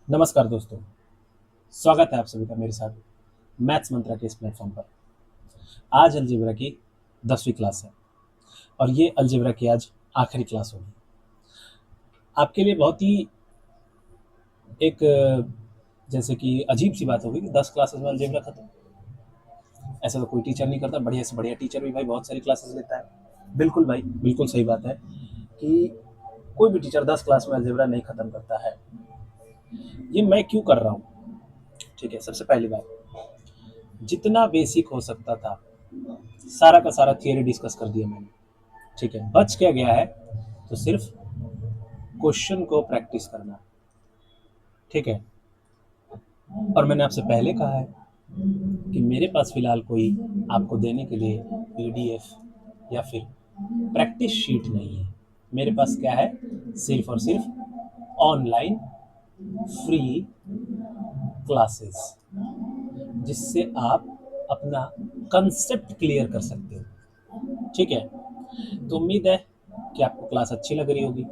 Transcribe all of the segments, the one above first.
नमस्कार दोस्तों, स्वागत है आप सभी का मेरे साथ मैथ्स मंत्रा के इस प्लेटफॉर्म पर। आज अलजेब्रा की 10वीं क्लास है और ये अलजेब्रा की आज आखिरी क्लास होगी। आपके लिए बहुत ही एक जैसे कि अजीब सी बात होगी कि 10 क्लासेस में अलजेब्रा खत्म। ऐसा तो कोई टीचर नहीं करता। बढ़िया से बढ़िया टीचर भी भाई बहुत सारी क्लासेस लेता है। बिल्कुल भाई, बिल्कुल सही बात है कि कोई भी टीचर 10 क्लास में अलजेब्रा नहीं खत्म करता है। ये मैं क्यों कर रहा हूँ? ठीक है, सबसे पहली बात, जितना बेसिक हो सकता था सारा का सारा थियरी डिस्कस कर दिया मैंने। ठीक है, बच क्या गया है? तो सिर्फ क्वेश्चन को प्रैक्टिस करना। ठीक है, और मैंने आपसे पहले कहा है कि मेरे पास फिलहाल कोई आपको देने के लिए पीडीएफ या फिर प्रैक्टिस शीट नहीं है। मेरे पास क्या है? सिर्फ और सिर्फ ऑनलाइन फ्री क्लासेस, जिससे आप अपना कंसेप्ट क्लियर कर सकते हो। ठीक है, तो उम्मीद है कि आपको क्लास अच्छी लग रही होगी।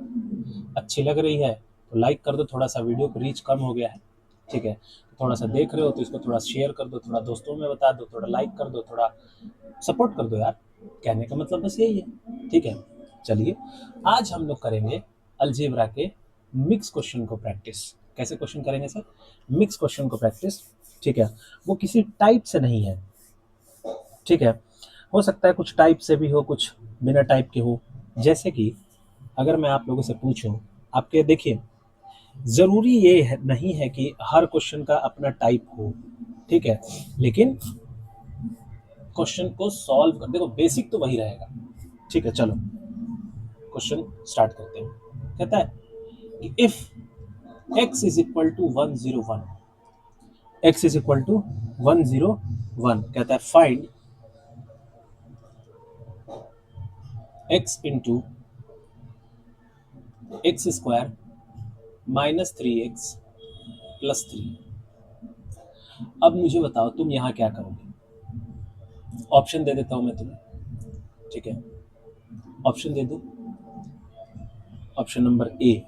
अच्छी लग रही है तो लाइक कर दो, थोड़ा सा वीडियो को रीच कम हो गया है। ठीक है, तो थोड़ा सा देख रहे हो तो इसको थोड़ा शेयर कर दो, थोड़ा दोस्तों में बता दो, थोड़ा लाइक कर दो, थोड़ा सपोर्ट कर दो यार। कहने का मतलब बस यही है। ठीक है, चलिए आज हम लोग करेंगे अलजेब्रा के मिक्स क्वेश्चन को प्रैक्टिस। कैसे क्वेश्चन करेंगे सर? मिक्स क्वेश्चन को प्रैक्टिस। ठीक है, वो किसी टाइप से नहीं है। ठीक है, हो सकता है कुछ टाइप से भी हो, कुछ बिना टाइप के हो। जैसे कि अगर मैं आप लोगों से पूछूं, आपके देखिए, जरूरी ये नहीं है कि हर क्वेश्चन का अपना टाइप हो। ठीक है, लेकिन क्वेश्चन को सॉल्व कर देखो, बेसिक तो वही रहेगा। ठीक है, चलो क्वेश्चन स्टार्ट करते हैं। कहता है कि if x is equal to 101, x is equal to 101, कहता है find x into x square minus 3x plus 3। अब मुझे बताओ तुम यहाँ क्या करोगे? ऑप्शन दे देता हूँ मैं तुम्हें। ठीक है, ऑप्शन दे दो। Option number A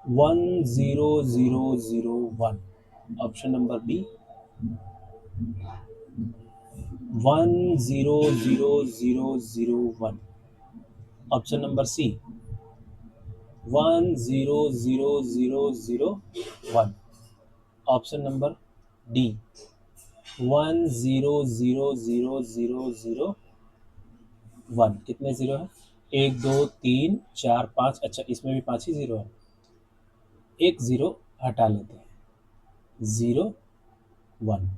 10001, option number B 1000001, option number C 1000001, option number D 1000001। कितने जीरो है? एक, दो, तीन, चार, पाँच। अच्छा, इसमें भी पाँच ही जीरो है। एक जीरो हटा लेते हैं, 01।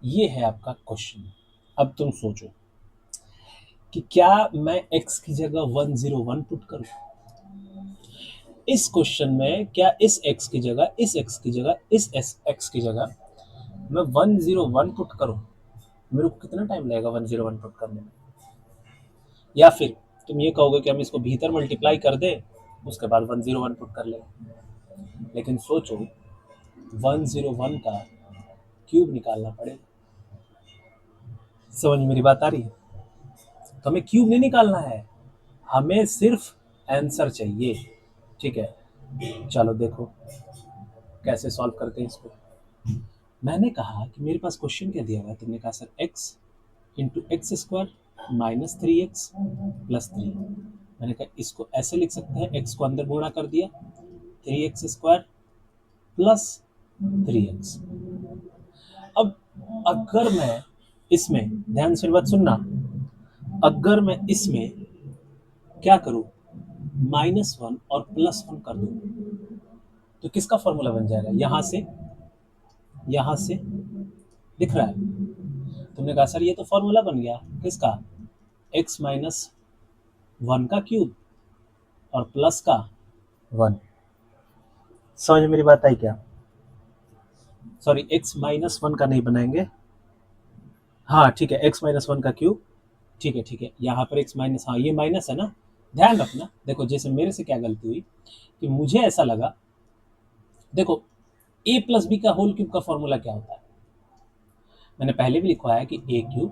ये है आपका क्वेश्चन। अब तुम सोचो कि क्या मैं x की जगह 101 पुट करूं? इस क्वेश्चन में क्या इस x की जगह, इस x की जगह, इस x की जगह मैं 101 पुट करूं? मेरे को कितना टाइम लगेगा 101 पुट करने में? या फिर तुम ये कहोगे कि हम इसको भीतर मल्टीप्लाई कर दें, उसके बाद 101 पुट कर लें। लेकिन सोचो, 101 का क्यूब निकालना पड़ेगा। समझ में मेरी बात आ रही है? तो हमें क्यूब नहीं निकालना है, हमें सिर्फ आंसर चाहिए। ठीक है, चलो देखो कैसे सॉल्व करते हैं इसको। मैंने कहा कि मेरे पास क्वेश्चन क्या दिया हुआ है? तुमने कहा sir x into x square minus 3x plus 3। मैंने कहा इसको ऐसे लिख सकते हैं, एक्स को अंदर गुणा कर दिया, 3x स्क्वायर प्लस 3x। अब अगर मैं इसमें, ध्यान से बात सुनना, अगर मैं इसमें क्या करूं, -1 और +1 कर दूं, तो किसका फॉर्मूला बन जाएगा? यहां से दिख रहा है। तुमने कहा सर ये तो फॉर्मूला बन गया किसका? x-1 का क्यूब और प्लस का 1। समझ में मेरी बात आई क्या? सॉरी, x-1 का नहीं बनाएंगे। हाँ ठीक है, x-1 का क्यूब। ठीक है, ठीक है, यहाँ पर x माइनस, हाँ ये माइनस है ना। ध्यान रखना, देखो जैसे मेरे से क्या गलती हुई कि मुझे ऐसा लगा, देखो a प्लस बी का होल क्यूब का फॉर्मूला क्या होता है? मैंने पहले भी लिखा है कि a cube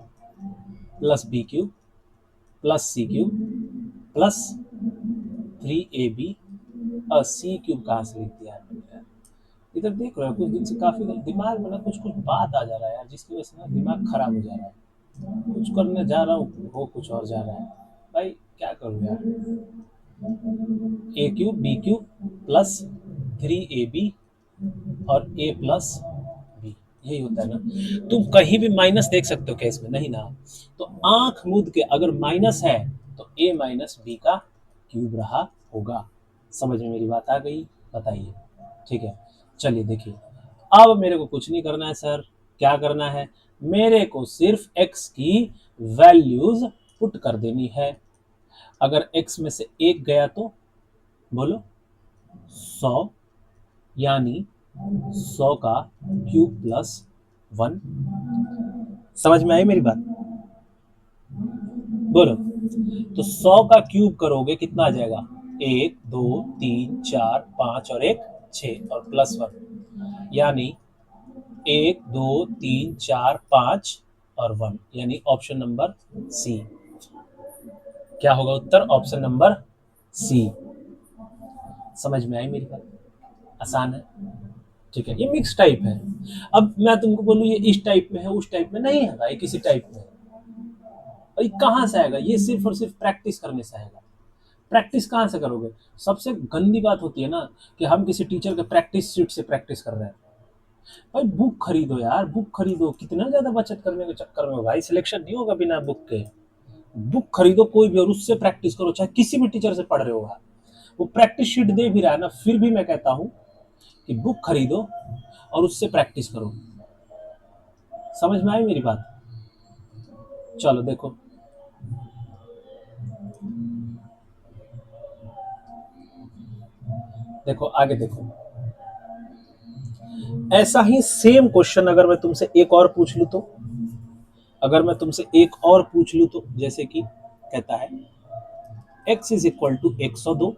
plus b cube plus c cube plus 3ab c cube कहाँ से लिख दिया है मैंने यार। इधर देख रहे हो कुछ दिन से काफी दिमाग में ना कुछ कुछ बात आ जा रहा है यार, जिसकी वजह से ना दिमाग खराब हो जा रहा है। कुछ करने जा रहा हूँ वो कुछ और जा रहा है। भाई क्या करूँ यार। A cube b cube plus 3ab और a प्लस बी, यही होता है ना। तुम कहीं भी माइनस देख सकते हो क्या इसमें? नहीं ना। तो आंख मूंद के अगर माइनस है तो a माइनस बी का क्यूब रहा होगा। समझ में मेरी बात आ गई? बताइए। ठीक है, चलिए देखिए। अब मेरे को कुछ नहीं करना है सर। क्या करना है? मेरे को सिर्फ x की वैल्यूज पुट कर देनी है। अगर x में से एक गया तो बोलो 100, यानी 100 का क्यूब प्लस 1। समझ में आई मेरी बात? बोलो। तो 100 का क्यूब करोगे कितना आ जाएगा? 1 2 3 4 5 और एक 6 और प्लस 1, यानी 1 2 3 4 5 और 1, यानी ऑप्शन नंबर सी। क्या होगा उत्तर? ऑप्शन नंबर सी। समझ में आई मेरी बात? आसान है। ठीक है, ये मिक्स टाइप है। अब मैं तुमको बोलूँ ये इस टाइप में है उस टाइप में नहीं है भाई, किसी टाइप में। भाई कहाँ से आएगा ये? सिर्फ और सिर्फ प्रैक्टिस करने से आएगा। प्रैक्टिस कहाँ से करोगे? सबसे गंदी बात होती है ना कि हम किसी टीचर के प्रैक्टिस शीट से प्रैक्टिस कर रहे हैं। भाई बुक खरीदो यार, बुक खरीदो। कितना ज्यादा बचत करने के चक्कर में भाई सिलेक्शन नहीं होगा बिना बुक के। बुक खरीदो कोई भी और उससे प्रैक्टिस करो, चाहे किसी भी टीचर से पढ़ रहे हो आप। वो प्रैक्टिस शीट दे भी रहा है ना, फिर भी मैं कहता हूँ कि बुक खरीदो और उससे प्रैक्टिस करो। समझ में आई मेरी बात? चलो देखो। देखो आगे देखो। ऐसा ही सेम क्वेश्चन अगर मैं तुमसे एक और पूछ लूं तो, अगर मैं तुमसे एक और पूछ लूं तो, जैसे कि कहता है x इज इक्वल टू 102,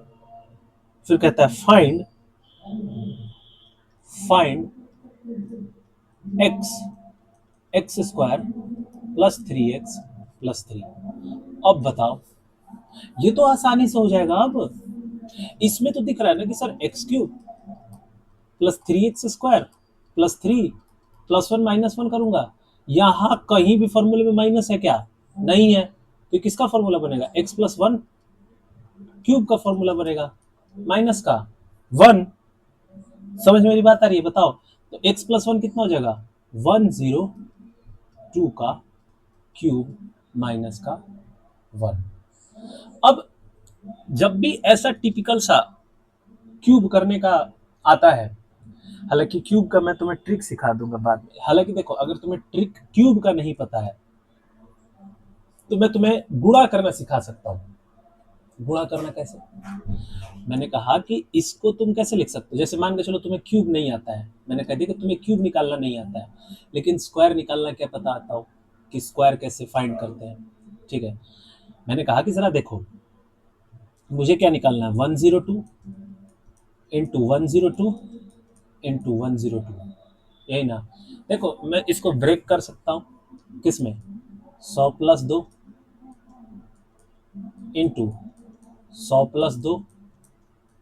फिर कहता है find find x x square plus 3x plus 3। अब बताओ, ये तो आसानी से हो जाएगा। अब इसमें तो दिख रहा है ना कि sir x cube plus 3x square plus 3 plus 1 minus 1 करूंगा। यहां कहीं भी फॉर्मूले में माइनस है क्या? नहीं है। तो किसका फॉर्मूला बनेगा? x प्लस 1 क्यूब का फॉर्मूला बनेगा, माइनस का 1। समझ में मेरी बात आ रही है? बताओ। तो x प्लस 1 कितना हो जाएगा? 102 का क्यूब माइनस का 1। अब जब भी ऐसा टिपिकल सा क्यूब करने का आता है, हालांकि क्यूब का मैं तुम्हें ट्रिक सिखा दूंगा बाद में। हालांकि देखो, अगर तुम्हें ट्रिक क्यूब का नहीं पता है तो मैं तुम्हें गुणा करना सिखा सकता हूँ। गुणा करना कैसे? मैंने कहा कि इसको तुम कैसे लिख सकते हो। जैसे मान के चलो तुम्हें क्यूब नहीं आता है, मैंने कह दिया कि तुम्हें क्यूब निकालना नहीं आता है, लेकिन स्क्वायर निकालना क्या पता आता हो कि स्क्वायर कैसे फाइंड करते हैं। ठीक है, मैंने कहा कि जरा देखो, मुझे क्या निकालना है? 102 इंटू 102 इंटू 102, यही ना। देखो मैं इसको ब्रेक कर सकता हूँ किसमें? 100 प्लस 2 इंटू 100 प्लस 2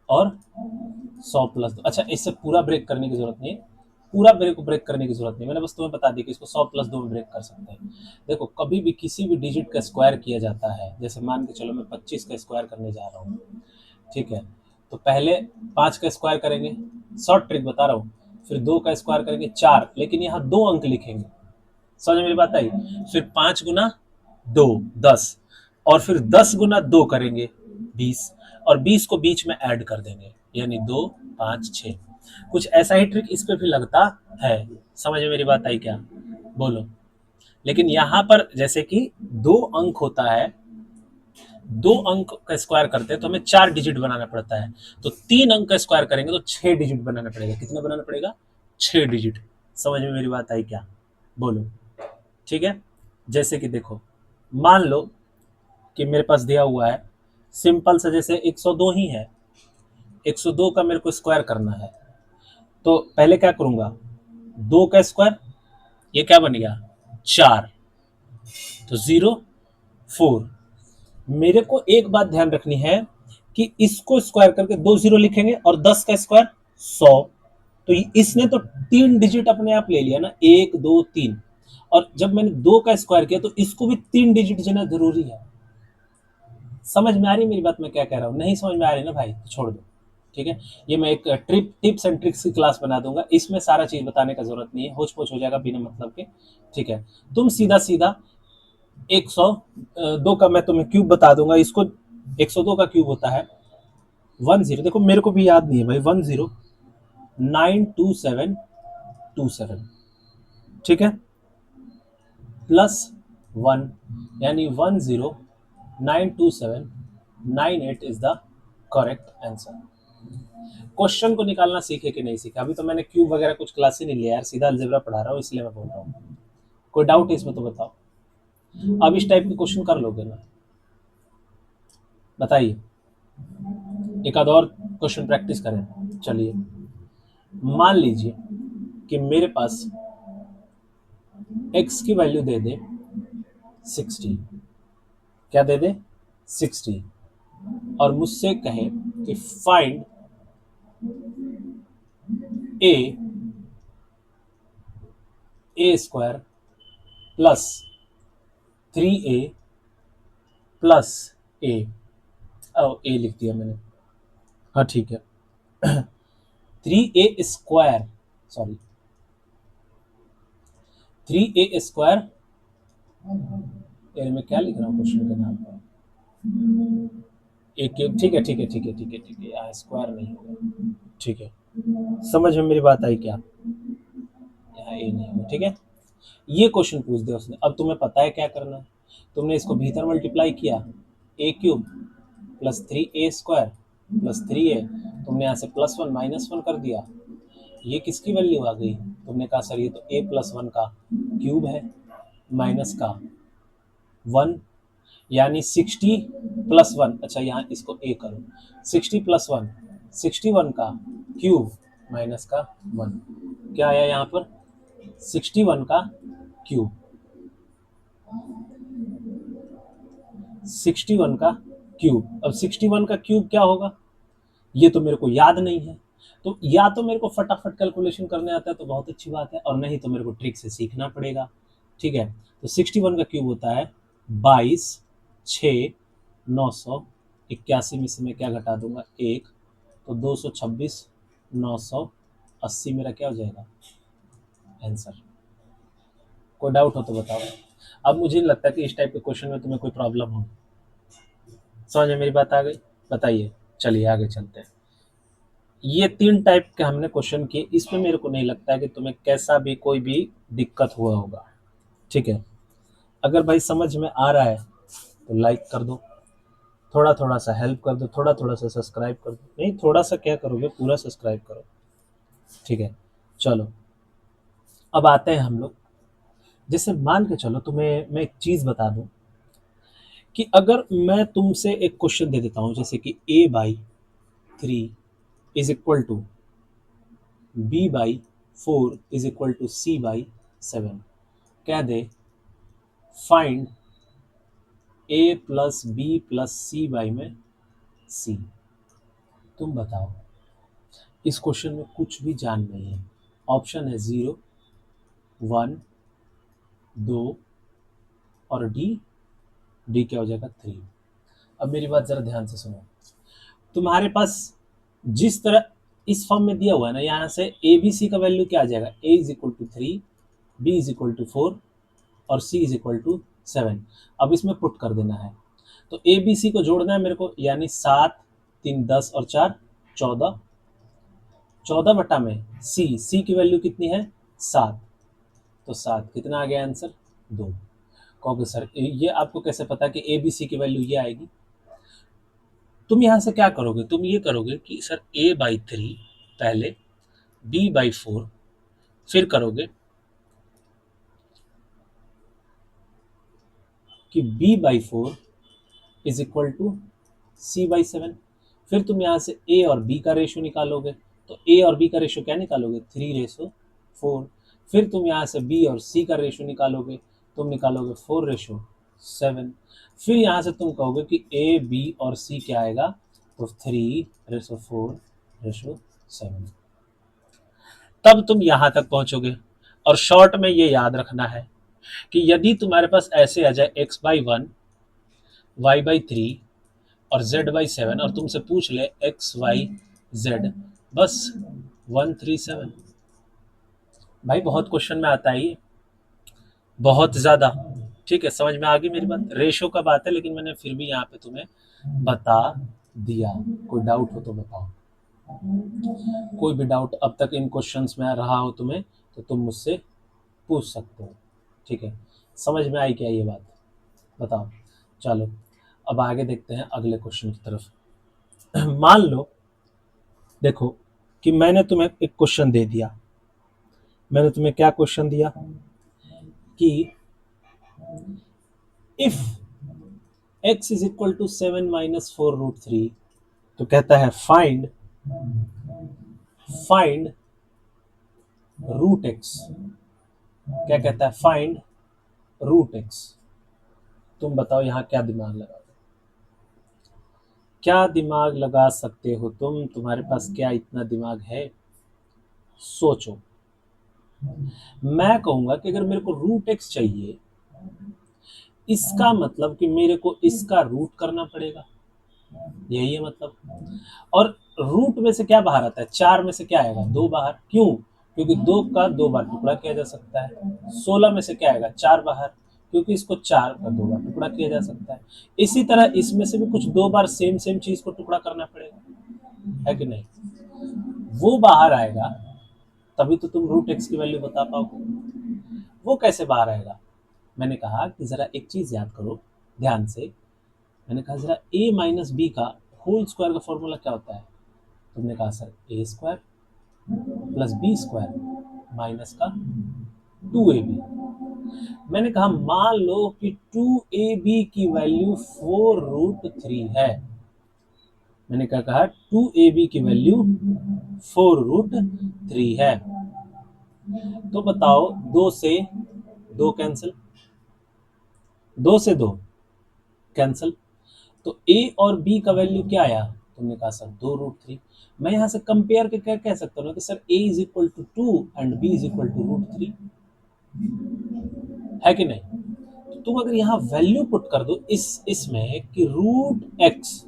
और 100 प्लस 2। अच्छा, इससे पूरा ब्रेक करने की जरूरत नहीं है, पूरा ब्रेक को ब्रेक करने की जरूरत नहीं। मैंने बस तुम्हें बता दिया कि इसको 100 प्लस 2 में ब्रेक कर सकते हैं। देखो कभी भी किसी भी डिजिट का स्क्वायर किया जाता है, जैसे मान के चलो मैं 25 का स्क्वायर करने जा रहा हूँ, ठीक है, तो पहले 5 का स्क्वायर करेंगे, शॉर्ट ट्रिक बता रहा हूँ, फिर 2 का स्क्वायर करेंगे 4, लेकिन यहाँ 2 अंक लिखेंगे। समझ में मेरी बात आई? फिर 5 गुना 2 10, और फिर 10 गुना 2 करेंगे 20, और 20 को बीच में ऐड कर देंगे, यानी 2 5 6। कुछ ऐसा ही ट्रिक इस पे भी लगता है। समझ में मेरी बात आई क्या? बोलो। लेकिन यहाँ पर जैसे कि 2 अंक होता है, 2 अंक का स्क्वायर करते हैं तो हमें 4 डिजिट बनाना पड़ता है, तो 3 अंक का स्क्वायर करेंगे तो 6 डिजिट बनाना पड़ेगा। कितना बनाना पड़ेगा? 6 डिजिट। समझ में मेरी बात आई क्या? बोलो। ठीक है, जैसे कि देखो, मान लो कि मेरे पास दिया हुआ है सिंपल सा, जैसे 102 ही है, 102 का मेरे को स्क्वायर करना है। तो पहले क्या करूंगा? 2 का स्क्वायर, ये क्या बन गया? 4, तो 0 4। मेरे को एक बात ध्यान रखनी है कि इसको स्क्वायर करके 2 जीरो लिखेंगे और 10 का स्क्वायर 100। तो इसने तो 3 डिजिट अपने आप ले लिया ना, 1 2 3। और जब मैंने 2 का स्क्वायर किया तो इसको भी 3 डिजिट देना जरूरी है। समझ में आ रही मेरी बात, मैं क्या कह रहा हूँ? नहीं समझ में आ रही ना भाई, तो छोड़ दो। ठीक है, ये मैं एक टिप्स एंड ट्रिक्स की क्लास बना दूंगा, इसमें सारा चीज बताने का जरूरत नहीं है, होच पोच हो जाएगा बिना मतलब के। ठीक है, तुम सीधा सीधा 102 का मैं तुम्हें क्यूब बता दूंगा इसको। 102 का क्यूब होता है 10, देखो मेरे को भी याद नहीं है भाई, 10922727। ठीक है, प्लस 1, यानी 109279 is the correct answer. Question को निकालना सीखे कि नहीं सीखे? अभी तो मैंने क्यूब वगैरह कुछ क्लास ही नहीं लिया यार, सीधा अलजेब्रा पढ़ा रहा हूँ, इसलिए मैं बोल रहा हूँ। कोई डाउट है इसमें तो बताओ। अब इस टाइप के क्वेश्चन कर लोगे ना? बताइए, एक आध और क्वेश्चन प्रैक्टिस करें। चलिए, मान लीजिए कि मेरे पास x की वैल्यू दे दे 60। क्या दे दे? 60। और मुझसे कहे कि फाइंड ए स्क्वायर प्लस 3a प्लस ए। ए लिख दिया मैंने, हाँ ठीक है। 3a square, sorry 3a square, यार मैं क्या लिख रहा हूँ क्वेश्चन के नाम पर? एक क्यूब, ठीक है ठीक है ठीक है ठीक है ठीक है, यहाँ स्क्वायर नहीं होगा। ठीक है, समझ में मेरी बात आई क्या? यहाँ ए नहीं होगा। ठीक है, ये क्वेश्चन पूछ दिया उसने, अब तुम्हें पता है क्या करना है। तुमने इसको भीतर मल्टीप्लाई किया, a cube plus 3a square plus 3a, तुमने यहाँ से +1 -1 कर दिया। ये किसकी वैल्यू आ गई? तुमने कहा सर ये तो a + 1 का क्यूब है, माइनस का 1, यानी 60 + 1। अच्छा यहाँ इसको a करो, 60 + 1 61 का क्यूब माइनस का 1। क्या आया यहाँ पर? 61 का क्यूब, 61 का क्यूब। अब 61 का क्यूब क्या होगा, ये तो मेरे को याद नहीं है। तो या तो मेरे को फटाफट कैलकुलेशन करने आता है तो बहुत अच्छी बात है, और नहीं तो मेरे को ट्रिक से सीखना पड़ेगा। ठीक है, तो 61 का क्यूब होता है 22 6 981 में से मैं क्या घटा दूंगा? 1, तो 226 980 मेरा क्या हो जाएगा आंसर। कोई डाउट हो तो बताओ। अब मुझे नहीं लगता कि इस टाइप के क्वेश्चन में तुम्हें कोई प्रॉब्लम हो। समझ में मेरी बात आ गई? बताइए, चलिए आगे चलते हैं। ये 3 टाइप के हमने क्वेश्चन किए, इसमें मेरे को नहीं लगता है कि तुम्हें कैसा भी कोई भी दिक्कत हुआ होगा। ठीक है, अगर भाई समझ में आ रहा है तो लाइक कर दो, थोड़ा थोड़ा सा हेल्प कर दो, थोड़ा थोड़ा सा सब्सक्राइब कर दो। नहीं थोड़ा सा क्या करोगे, पूरा सब्सक्राइब करो। ठीक है, चलो अब आते हैं हम लोग। जैसे मान के चलो तुम्हें मैं एक चीज़ बता दूं कि अगर मैं तुमसे एक क्वेश्चन दे देता हूं, जैसे कि a/3 is equal to b/4 is equal to c/7, कह दे find a plus b plus c by में c। तुम बताओ, इस क्वेश्चन में कुछ भी जान नहीं है। ऑप्शन है 0 1 2 और डी क्या हो जाएगा 3। अब मेरी बात जरा ध्यान से सुनो, तुम्हारे पास जिस तरह इस फॉर्म में दिया हुआ है ना, यहाँ से ए बी सी का वैल्यू क्या आ जाएगा? a is equal to 3, b is equal to 4 और c इज इक्वल टू 7। अब इसमें पुट कर देना है, तो ए बी सी को जोड़ना है मेरे को, यानी 7 3 10 और 4 14, 14 बटा में c की वैल्यू कितनी है? 7, तो 7 कितना आ गया आंसर? 2। कहोगे सर ये आपको कैसे पता कि ए बी सी की वैल्यू ये आएगी? तुम यहाँ से क्या करोगे, तुम ये करोगे कि सर a/3 पहले, b/4, फिर करोगे कि b/4 is equal to c/7। फिर तुम यहाँ से a और b का रेशो निकालोगे, तो a और b का रेशो क्या निकालोगे? 3:4। फिर तुम यहाँ से b और c का रेशो निकालोगे, तुम निकालोगे 4:7। फिर यहाँ से तुम कहोगे कि a b और c क्या आएगा? तो 3/4/7। तब तुम यहां तक पहुंचोगे। और शॉर्ट में ये याद रखना है कि यदि तुम्हारे पास ऐसे आ जाए x/1, y/3 और z/7 और तुमसे पूछ ले x y z, बस 137। भाई बहुत क्वेश्चन में आता है ये, बहुत ज्यादा। ठीक है, समझ में आ गई मेरी बात। रेशो का बात है, लेकिन मैंने फिर भी यहाँ पे तुम्हें बता दिया। कोई डाउट हो तो बताओ। कोई भी डाउट अब तक इन क्वेश्चंस में रहा हो तुम्हें तो तुम मुझसे पूछ सकते हो। ठीक है, समझ में आई क्या ये बात? बताओ। चलो अब आगे देखते हैं अगले क्वेश्चन की तरफ। मान लो, देखो कि मैंने तुम्हें एक क्वेश्चन दे दिया। मैंने तुम्हें क्या क्वेश्चन दिया कि if x is equal to 7 - 4√3, तो कहता है फाइंड रूट एक्स। क्या कहता है? Find root x. तुम बताओ यहाँ क्या दिमाग लगा, क्या दिमाग लगा सकते हो तुम? तुम्हारे पास क्या इतना दिमाग है? सोचो। मैं कहूंगा कि अगर मेरे को रूट एक्स चाहिए, इसका मतलब कि मेरे को इसका रूट करना पड़ेगा, यही है मतलब। और रूट में से क्या बाहर आता है? 4 में से क्या आएगा? 2 बाहर। क्यों? क्योंकि 2 का 2 बार टुकड़ा किया जा सकता है। 16 में से क्या आएगा? 4 बाहर, क्योंकि इसको 4 का 2 बार टुकड़ा किया जा सकता है। इसी तरह इसमें से भी कुछ 2 बार सेम सेम चीज को टुकड़ा करना पड़ेगा, है कि नहीं? वो बाहर आएगा तभी तो तुम रूट एक्स की वैल्यू बता पाओगे। वो कैसे बाहर आएगा? मैंने कहा कि जरा एक चीज याद करो ध्यान से। मैंने कहा जरा a - b का होल स्क्वायर का फॉर्मूला क्या होता है? तुमने कहा सर a² + b² माइनस का 2ab। मैंने कहा मान लो कि 2ab की वैल्यू 4√3 है। मैंने क्या कहा? 2ab की वैल्यू 4√3 है। तो बताओ, 2 से 2 कैंसिल, 2 से 2 कैंसिल। तो a और b का वैल्यू क्या आया? तुमने कहा सर 2√3। मैं यहां से कंपेयर के क्या कह सकता हूँ कि sir a is equal to 2 and b is equal to √3, है कि नहीं? तो तुम अगर यहाँ वैल्यू पुट कर दो इसमें कि root x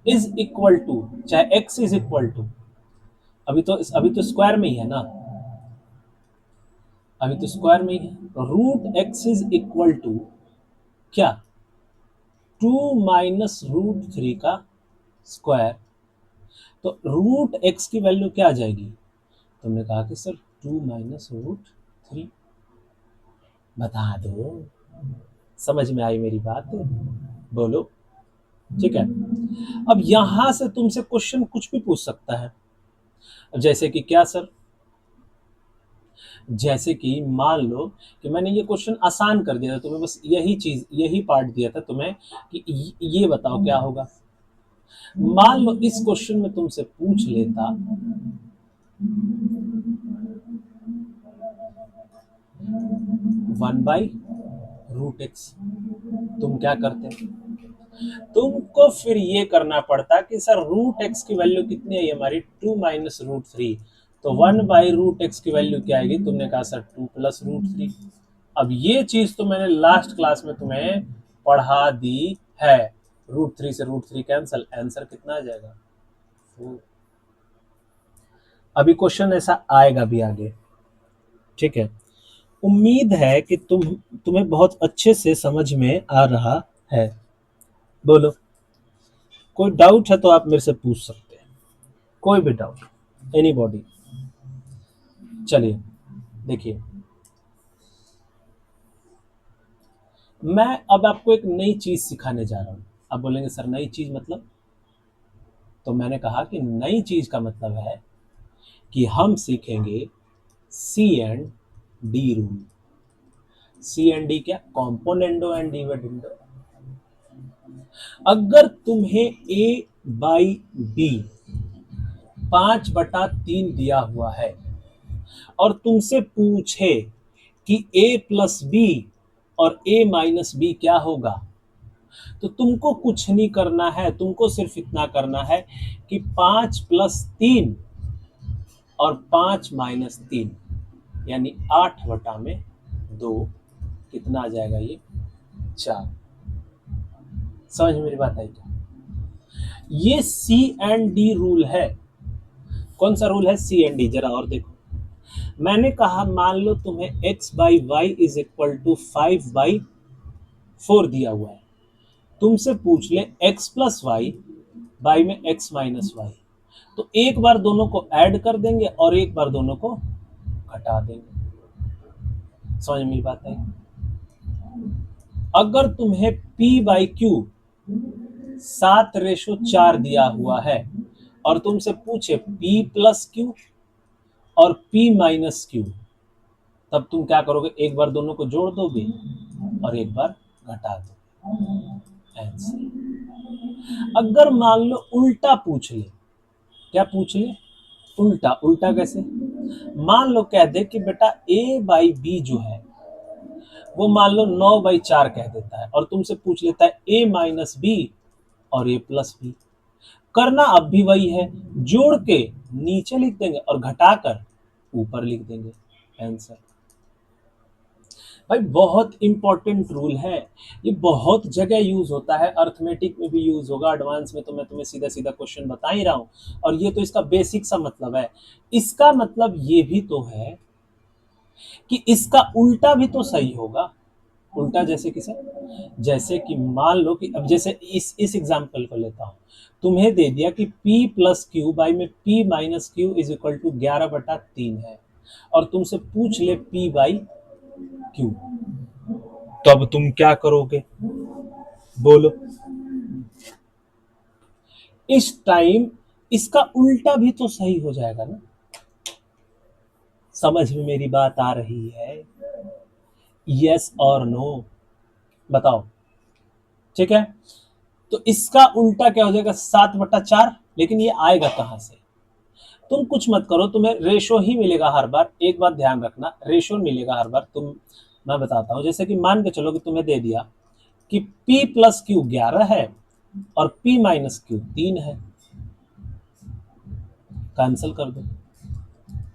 is equal to, चाहे x इज इक्वल टू, अभी तो स्क्वायर में ही है ना, अभी तो स्क्वायर में ही है। Root x is equal to क्या? 2 माइनस √3 का स्क्वायर। तो रूट एक्स की वैल्यू क्या आ जाएगी? तुमने कहा कि सर 2 माइनस √3। बता दो, समझ में आई मेरी बात? बोलो। ठीक है, अब यहां से तुमसे क्वेश्चन कुछ भी पूछ सकता है। जैसे कि क्या सर? जैसे कि मान लो कि मैंने ये क्वेश्चन आसान कर दिया था तुम्हें, बस यही चीज, यही पार्ट दिया था तुम्हें कि ये बताओ क्या होगा। मान लो इस क्वेश्चन में तुमसे पूछ लेता 1/√x, तुम क्या करते? तुमको फिर ये करना पड़ता कि सर रूट एक्स की वैल्यू कितनी है हमारी? 2 माइनस √3। तो 1/√x की वैल्यू क्या आएगी? तुमने कहा सर 2 + √3। अब ये चीज तो मैंने लास्ट क्लास में तुम्हें पढ़ा दी है। √3 से √3 कैंसल, आंसर कितना आ जाएगा? 4। अभी क्वेश्चन ऐसा आएगा भी आगे। ठीक है, उम्मीद है कि तुम्हें बहुत अच्छे से समझ में आ रहा है। बोलो, कोई डाउट है तो आप मेरे से पूछ सकते हैं, कोई भी डाउट, एनीबॉडी। चलिए देखिए, मैं अब आपको एक नई चीज सिखाने जा रहा हूं। आप बोलेंगे सर नई चीज मतलब? तो मैंने कहा कि नई चीज का मतलब है कि हम सीखेंगे C&D रूल। C&D क्या? Componendo and dividendo. अगर तुम्हें A/B 5/3 दिया हुआ है और तुमसे पूछे कि A + B और A - B क्या होगा, तो तुमको कुछ नहीं करना है, तुमको सिर्फ इतना करना है कि 5+3 और 5-3 यानी 8/2 कितना आ जाएगा ये 4। समझ में मेरी बात आई क्या? ये सी एंड डी रूल है। कौन सा रूल है? सी एंड डी। जरा और देखो, मैंने कहा मान लो तुम्हें x/y इज इक्वल टू 5/4 दिया हुआ है, तुमसे पूछ ले x+y बाई में x-y, तो एक बार दोनों को ऐड कर देंगे और एक बार दोनों को घटा देंगे। समझ में बात है? अगर तुम्हें p/q 7:4 दिया हुआ है और तुमसे पूछे p+q और p-q, तब तुम क्या करोगे? एक बार दोनों को जोड़ दोगे और एक बार घटा दोगे। अगर मान लो उल्टा पूछ ले, क्या पूछ ले? उल्टा। उल्टा कैसे? मान लो कह दे कि बेटा a/b जो है वो मान लो 9/4 कह देता है और तुमसे पूछ लेता है a-b और a+b। करना अब भी वही है, जोड़ के नीचे लिख देंगे और घटाकर ऊपर लिख देंगे आंसर। भाई बहुत इंपॉर्टेंट रूल है, ये बहुत जगह यूज होता है, अर्थमेटिक में भी यूज होगा, एडवांस में तो मैं तुम्हें सीधा सीधा क्वेश्चन बता ही रहा हूं, और ये तो इसका बेसिक सा मतलब है। इसका मतलब ये भी तो है कि इसका उल्टा भी तो सही होगा। उल्टा जैसे किसे? जैसे कि मान लो कि अब जैसे इस एग्जांपल को लेता हूं, तुम्हें दे दिया कि p+q बाई में p-q इज इक्वल टू 11/3 है और तुमसे पूछ ले p/q, तब तुम क्या करोगे? बोलो। इस टाइम इसका उल्टा भी तो सही हो जाएगा ना। समझ में मेरी बात आ रही है? यस और नो बताओ। ठीक है, तो इसका उल्टा क्या हो जाएगा? 7/4। लेकिन ये आएगा कहां से? तुम कुछ मत करो, तुम्हें रेशो ही मिलेगा हर बार। एक बात ध्यान रखना, रेशो मिलेगा हर बार। मैं बताता हूं, जैसे कि मान के चलो कि तुम्हें दे दिया कि p+q 11 है और p-q 3 है, कैंसिल कर दो।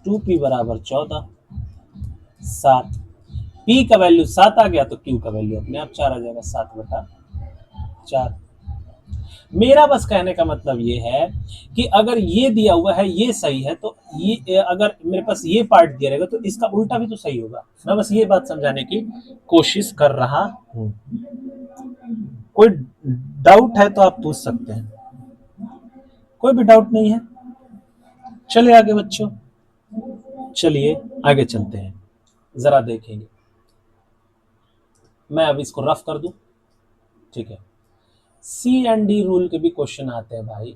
2p बराबर 14, 7। p का वैल्यू 7 आ गया तो q का वैल्यू अपने आप 4 आ जाएगा, 7/4। मेरा बस कहने का मतलब ये है कि अगर ये दिया हुआ है ये सही है, तो ये अगर मेरे पास ये पार्ट दिया रहेगा तो इसका उल्टा भी तो सही होगा। मैं बस ये बात समझाने की कोशिश कर रहा हूं। कोई डाउट है तो आप पूछ सकते हैं। कोई भी डाउट नहीं है? चलिए आगे बच्चों, चलिए आगे चलते हैं, जरा देखेंगे। मैं अब इसको रफ कर दूं, ठीक है। सी एंड डी रूल के भी क्वेश्चन आते हैं भाई,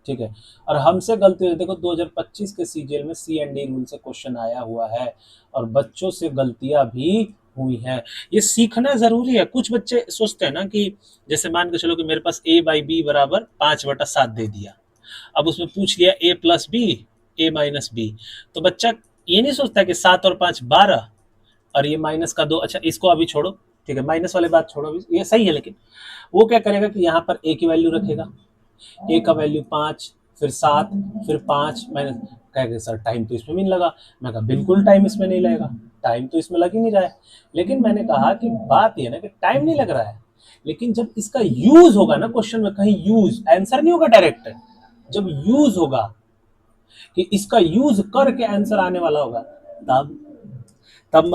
ठीक है। और हमसे गलती हुई, देखो 2025 के सीजीएल में सी एंड डी रूल से क्वेश्चन आया हुआ है और बच्चों से गलतियां भी हुई हैं। ये सीखना जरूरी है। कुछ बच्चे सोचते हैं ना कि जैसे मान के चलो कि मेरे पास a/b बराबर 5/7 दे दिया, अब उसमें पूछ लिया a+b a-b, तो बच्चा ये नहीं सोचता कि 7 और 5 12 और ये -2। अच्छा इसको अभी छोड़ो, ठीक है, माइनस वाले बात छोड़ो, अभी ये सही है, लेकिन वो क्या करेगा कि यहाँ पर a की वैल्यू रखेगा, a का वैल्यू 5, फिर 7, फिर 5 माइनस। कहेगा सर टाइम तो इसमें भी नहीं लगा। मैं कहा बिल्कुल टाइम इसमें नहीं लगेगा, टाइम तो इसमें लग ही नहीं रहा है। लेकिन मैंने कहा कि बात ये ना कि टाइम नहीं लग रहा है, लेकिन जब इसका यूज होगा ना क्वेश्चन में, कहीं यूज, आंसर नहीं होगा डायरेक्ट, जब यूज होगा कि इसका यूज करके आंसर आने वाला होगा, तब तब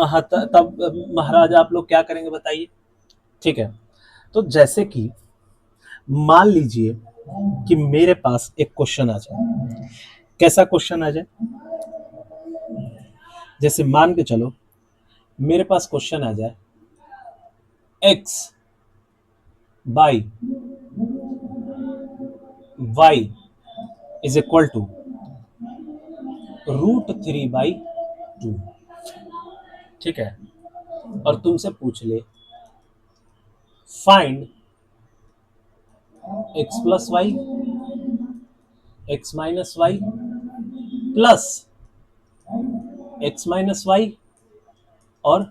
महाराज आप लोग क्या करेंगे बताइए? ठीक है, तो जैसे कि मान लीजिए कि मेरे पास एक क्वेश्चन आ जाए। कैसा क्वेश्चन आ जाए? जैसे मान के चलो मेरे पास क्वेश्चन आ जाए x by y is equal to √3/2, ठीक है, और तुमसे पूछ ले find x+y x-y plus x-y और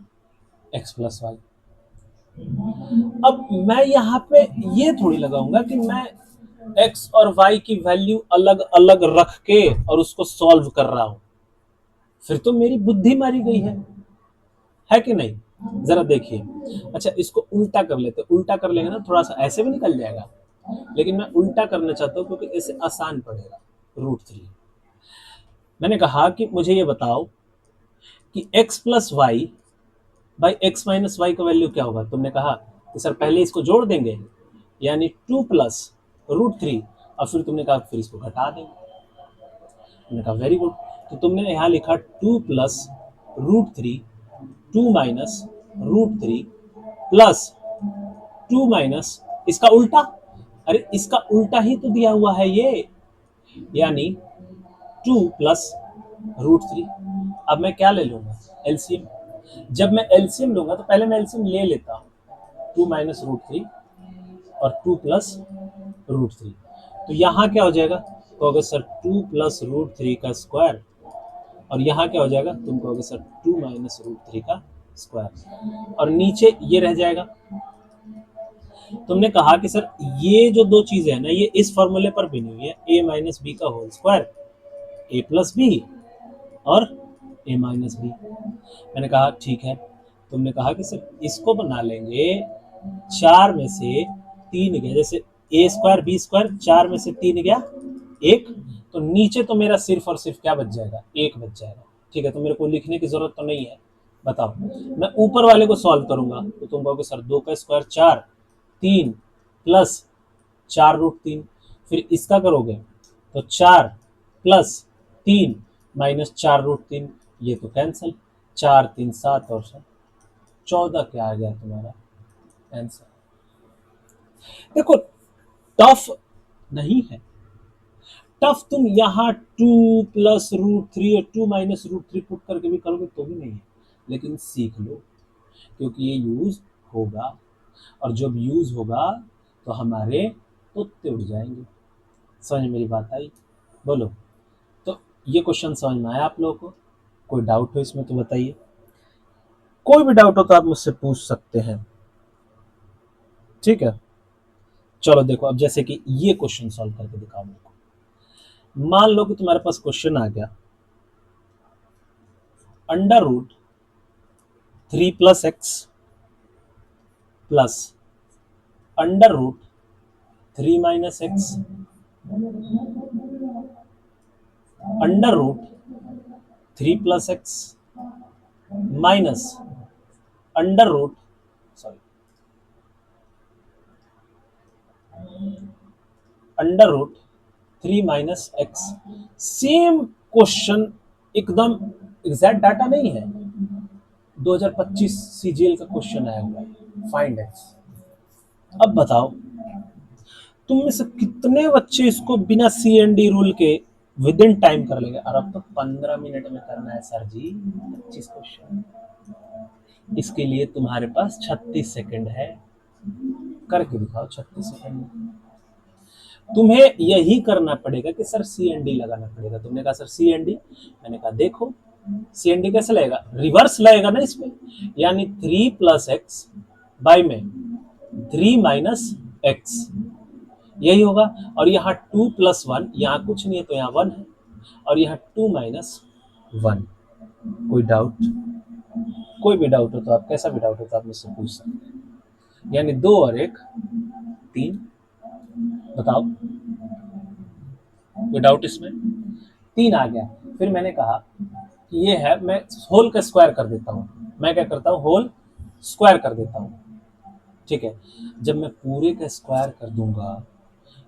x+y। अब मैं यहाँ पे ये थोड़ी लगाऊंगा कि मैं x और y की वैल्यू अलग अलग रख के और उसको सॉल्व कर रहा हूं, फिर तो मेरी बुद्धि मारी गई है कि नहीं? जरा देखिए। अच्छा, इसको उल्टा कर लेते, उल्टा कर लेंगे ना, थोड़ा सा ऐसे भी निकल जाएगा, लेकिन मैं उल्टा करना चाहता हूं क्योंकि इससे आसान पड़ेगा। √3। मैंने कहा कि मुझे ये बताओ कि x plus y by x minus y का वैल्यू क्या होगा। तुमने कहा कि सर पहले इसको जोड़ देंगे, यानी 2 + √3, और फिर तुमने कहा फिर इसको घटा देंगे। मैंने कहा वेरी गुड। तो तुमने यहाँ लिखा 2 + √3, 2 - √3 प्लस 2 - इसका उल्टा। अरे इसका उल्टा ही तो दिया हुआ है ये, यानी 2 + √3। अब मैं क्या ले लूंगा? एलसीएम। जब मैं एलसीएम लूंगा तो पहले मैं एलसीएम ले लेता हूँ, 2 - √3 और 2 + √3। तो यहाँ क्या हो जाएगा? कहोगे सर 2 + √3 का स्क्वायर, और यहाँ क्या हो जाएगा? तुम कहोगे सर 2 - √3 का स्क्वायर, और नीचे ये रह जाएगा। तुमने कहा कि सर ये जो दो चीजें है ना, ये इस फॉर्मूले पर बनी हुई है, a - b का होल स्क्वायर, a + b और a - b। मैंने कहा ठीक है। तुमने कहा कि सर इसको बना लेंगे 4 में से 3 गया, जैसे a² b², 4 में से 3 गया 1, तो नीचे तो मेरा सिर्फ और सिर्फ क्या बच जाएगा? 1 बच जाएगा। ठीक है, तो मेरे को लिखने की जरूरत तो नहीं है। बताओ, मैं ऊपर वाले को सॉल्व करूंगा तो तुम कहोगे सर 2 का स्क्वायर 4, 3 प्लस 4√3। फिर इसका करोगे तो 4 प्लस 3 माइनस 4√3, ये तो कैंसिल। 4 3 7 और 14, क्या आ गया तुम्हारा आंसर? देखो, टफ नहीं है। टफ तुम यहाँ 2 + √3 और 2 - √3 पुट करके भी करोगे तो भी नहीं है, लेकिन सीख लो क्योंकि ये यूज होगा, और जब यूज होगा तो हमारे तुत्ते उड़ जाएंगे। समझ में मेरी बात आई? बोलो। तो ये क्वेश्चन समझ में आया आप लोगों को? कोई डाउट हो इसमें तो बताइए। कोई भी डाउट हो तो आप मुझसे पूछ सकते हैं, ठीक है? चलो देखो, अब जैसे कि ये क्वेश्चन सॉल्व करके दिखाओ मेरे को। मान लो कि तुम्हारे पास क्वेश्चन आ गया, √3 + x plus √3 - x, √3 + x minus under root sorry √3 - x। Same question, एकदम एग्जैक्ट डाटा नहीं है, 2025 सीजीएल का क्वेश्चन आया हुआ है, फाइंड एक्स। अब बताओ, तुम में से कितने बच्चे इसको बिना CND रूल के विद इन टाइम कर लेंगे? और अब तो 15 मिनट में करना है सर जी 25 क्वेश्चन। इसके लिए तुम्हारे पास 36 सेकंड है, करके दिखाओ 36 सेकंड में। तुम्हें यही करना पड़ेगा कि सर CND लगाना पड़ेगा। तुमने कहा सर CND, मैंने कहा देखो CND कैसे लगेगा, रिवर्स लगेगा ना इसमें, यानी 3 + x बाई में 3 - x, यही होगा। और यहाँ 2 + 1, यहाँ कुछ नहीं है तो यहाँ 1 है, और यहाँ 2 - 1। कोई डाउट? कोई भी डाउट हो तो आप, कैसा भी डाउट हो तो आप मुझसे पूछ सकते हैं। यानी 2 और 1 3। बताओ, कोई डाउट इसमें? 3 आ गया। फिर मैंने कहा कि ये है, मैं होल का स्क्वायर कर देता हूँ। मैं क्या करता हूँ? होल स्क्वायर कर देता हूँ, ठीक है? जब मैं पूरे का स्क्वायर कर दूंगा,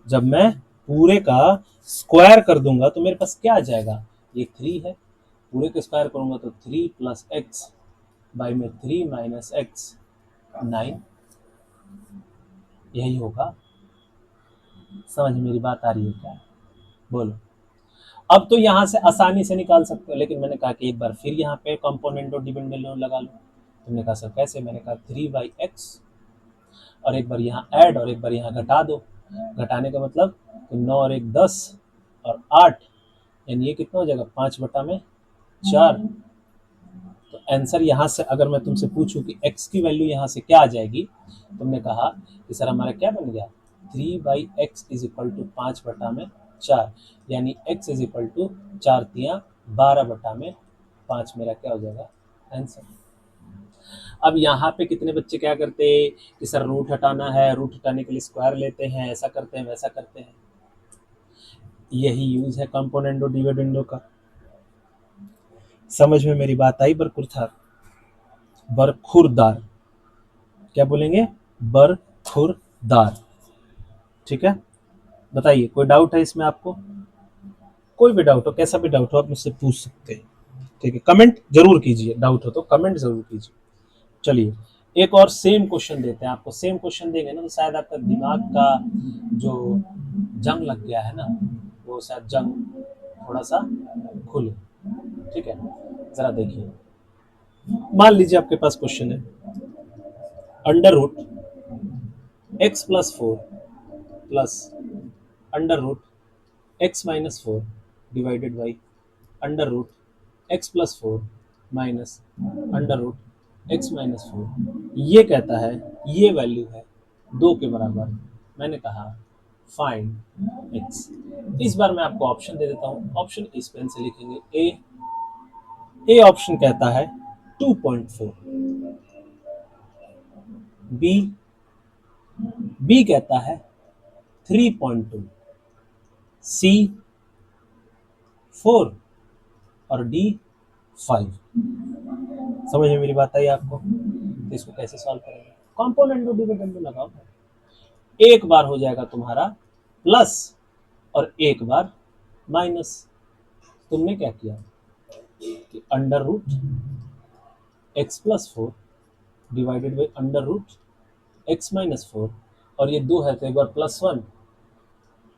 जब मैं पूरे का स्क्वायर कर दूंगा तो मेरे पास क्या आ जाएगा? ये 3 है। पूरे का स्क्वायर करूंगा तो 3 + x बाई में 3 - x 9, यही होगा। समझ में मेरी बात आ रही है क्या? बोलो। अब तो यहाँ से आसानी से निकाल सकते हो, लेकिन मैंने कहा कि एक बार फिर यहाँ पे कंपोनेंट और डिपेंडेंट लगा लो। तुमने कहा सर कैसे? मैंने कहा 3/x, और एक बार यहाँ ऐड और एक बार यहाँ घटा दो। घटाने का मतलब तो 9 और 1 10 और 8, यानी ये कितना हो जाएगा? 5/4, तो आंसर यहाँ से अगर मैं तुमसे पूछूं कि x की वैल्यू यहाँ से क्या आ जाएगी, तुमने कहा कि सर हमारा क्या बन गया 3/x इज इक्वल टू 5/4, यानी x इज इक्वल टू 4×3 12/5 मेरा क्या हो जाएगा आंसर। अब यहाँ पे कितने बच्चे क्या करते हैं कि सर रूट हटाना है, रूट हटाने के लिए स्क्वायर लेते हैं, ऐसा करते हैं वैसा करते हैं। यही यूज है कंपोनेंडो डिविडेंडो का। समझ में मेरी बात आई? बरखुरदार, क्या बोलेंगे? बरखुरदार। ठीक है, बताइए कोई डाउट है इसमें आपको? कोई भी डाउट हो, कैसा भी डाउट हो, आप मुझसे पूछ सकते हैं। ठीक है, कमेंट जरूर कीजिए, डाउट हो तो कमेंट जरूर कीजिए। चलिए एक और सेम क्वेश्चन देते हैं आपको। सेम क्वेश्चन देंगे ना तो शायद आपका दिमाग का जो जंग लग गया है ना, वो शायद जंग थोड़ा सा खुले। ठीक है, जरा देखिए। मान लीजिए आपके पास क्वेश्चन है under root x+4 plus under root x-4 divided by under root x+4 minus under root x-4। ये कहता है ये वैल्यू है 2 के बराबर। मैंने कहा फाइंड x। इस बार मैं आपको ऑप्शन दे देता हूँ। ऑप्शन इस पेन से लिखेंगे। ए ऑप्शन कहता है 2.4, बी कहता है 3.2, सी 4 और डी 5। समझ में मेरी बात आई आपको? तो इसको कैसे सॉल्व करेंगे? कंपोनेंट डिविडेंड लगाओ। एक बार हो जाएगा तुम्हारा प्लस और एक बार माइनस। तुमने क्या किया कि under root x+4 divided by under root x-4, और ये 2 है तो एक बार +1,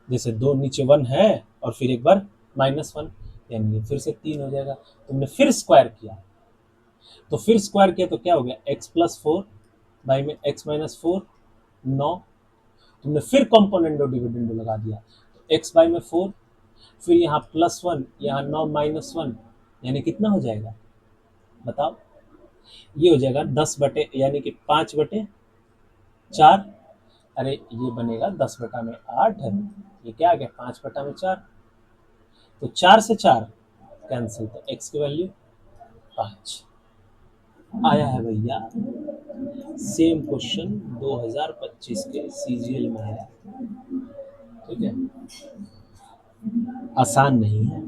जैसे 2 नीचे 1 है और फिर एक बार -1, यानी ये फिर से 3 हो जाएगा। तुमने फिर स्क्वायर किया, तो फिर स्क्वायर किया तो क्या हो गया x+4 बाई में x-4 9। तुमने फिर कंपोनेंडो डिविडेंडो लगा दिया, तो x बाई में 4, फिर यहाँ +1, यहाँ 9 -1, यानी कितना हो जाएगा बताओ? ये हो जाएगा 10 बटे यानी कि 5/4। अरे ये बनेगा 10/8 है। ये क्या आ गया 5/4। तो 4 से 4 कैंसिल, तो x की वैल्यू 5 आया है भैया। सेम क्वेश्चन 2025 के सीजीएल में है। ठीक है, आसान नहीं है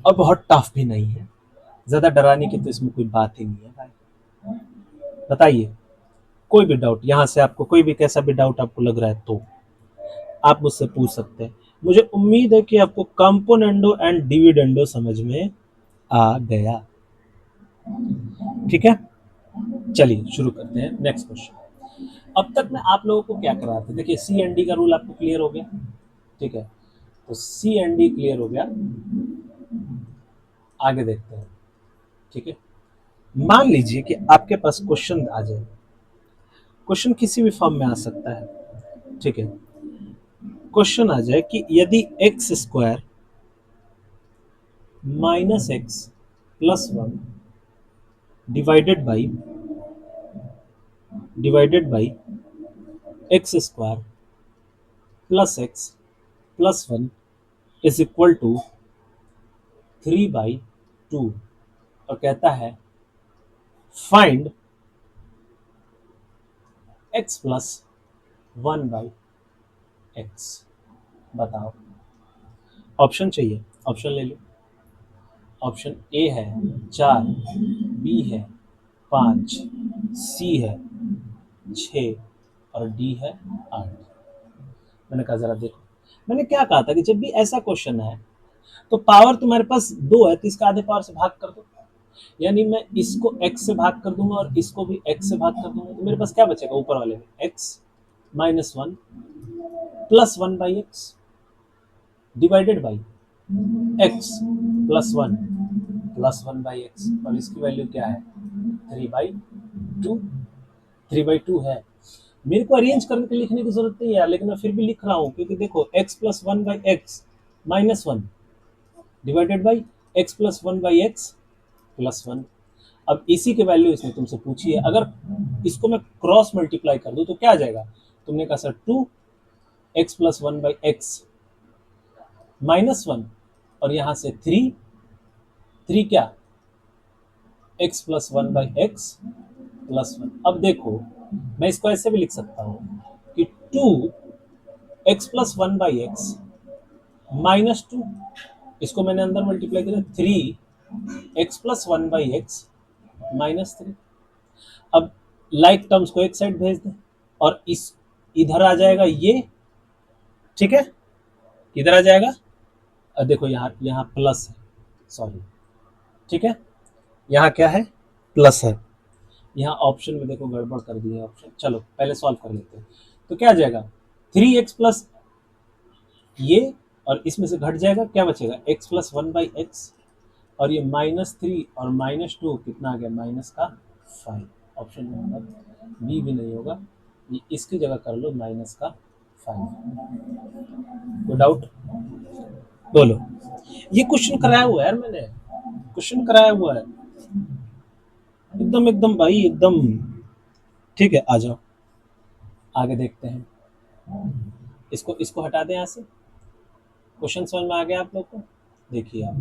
और बहुत टफ भी नहीं है। ज्यादा डराने की तो इसमें कोई बात ही नहीं है भाई। बताइए कोई भी डाउट यहाँ से, आपको कोई भी कैसा भी डाउट आपको लग रहा है तो आप मुझसे पूछ सकते हैं। मुझे उम्मीद है कि आपको कंपोनेंडो एंड डिविडेंडो समझ में आ गया। ठीक है, चलिए शुरू करते हैं नेक्स्ट क्वेश्चन। अब तक मैं आप लोगों को क्या करा रहा था, देखिए सी एंड डी का रूल आपको क्लियर हो गया। ठीक है, तो सी एंड डी क्लियर हो गया। आगे देखते हैं। ठीक है, मान लीजिए कि आपके पास क्वेश्चन आ जाए। क्वेश्चन किसी भी फॉर्म में आ सकता है। ठीक है, क्वेश्चन आ जाए कि यदि x² - x+1 divided by x² + x+1 is equal to 3/2, और कहता है फाइंड x+1/x। बताओ, ऑप्शन चाहिए? ऑप्शन ले लो। ऑप्शन ए है 4, बी है 5, सी है 6 और डी है 8। मैंने कहा जरा देखो, मैंने क्या कहा था कि जब भी ऐसा क्वेश्चन है तो पावर तुम्हारे पास 2 है तो इसका आधे पावर से भाग कर दो। यानी मैं इसको x से भाग कर दूंगा और इसको भी x से भाग कर दूंगा, तो मेरे पास क्या बचेगा ऊपर वाले में x-1 + 1/x divided by x+1 + 1/x, और इसकी वैल्यू क्या है 3/2। 3/2 है। मेरे को अरेंज करके लिखने की जरूरत नहीं है यार, लेकिन मैं फिर भी लिख रहा हूँ क्योंकि देखो x+1/x -1 डिवाइडेड बाई x+1/x +1। अब इसी की वैल्यू इसने तुमसे पूछी है, अगर इसको मैं क्रॉस मल्टीप्लाई कर दूं तो क्या आ जाएगा? तुमने कहा सर 2x प्लस 1/x -1, और यहां से 3 क्या, x प्लस 1/x प्लस 1। अब देखो मैं इसको ऐसे भी लिख सकता हूं कि 2x प्लस 1/x -2, इसको मैंने अंदर मल्टीप्लाई किया 3x प्लस 1/x -3। अब लाइक टर्म्स को एक साइड भेज दें और इस इधर आ जाएगा ये, ठीक है, इधर आ जाएगा। देखो यहाँ यहाँ प्लस है, सॉरी, ठीक है, यहाँ क्या है, प्लस है। यहाँ ऑप्शन में देखो गड़बड़ कर दिए ऑप्शन, चलो पहले सॉल्व कर लेते हैं। तो क्या आ जाएगा, 3x प्लस ये, और इसमें से घट जाएगा, क्या बचेगा, x प्लस 1/x, और ये -3 और -2 कितना आ गया, -5। ऑप्शन नंबर बी भी नहीं होगा, ये इसकी जगह कर लो -5। कोई डाउट? बोलो। ये क्वेश्चन कराया हुआ है यार, मैंने क्वेश्चन कराया हुआ है एकदम एकदम भाई एकदम, ठीक है। आ जाओ आगे देखते हैं, इसको इसको हटा दें यहाँ से। क्वेश्चन समझ में आ गया आप लोग को? देखिए आप,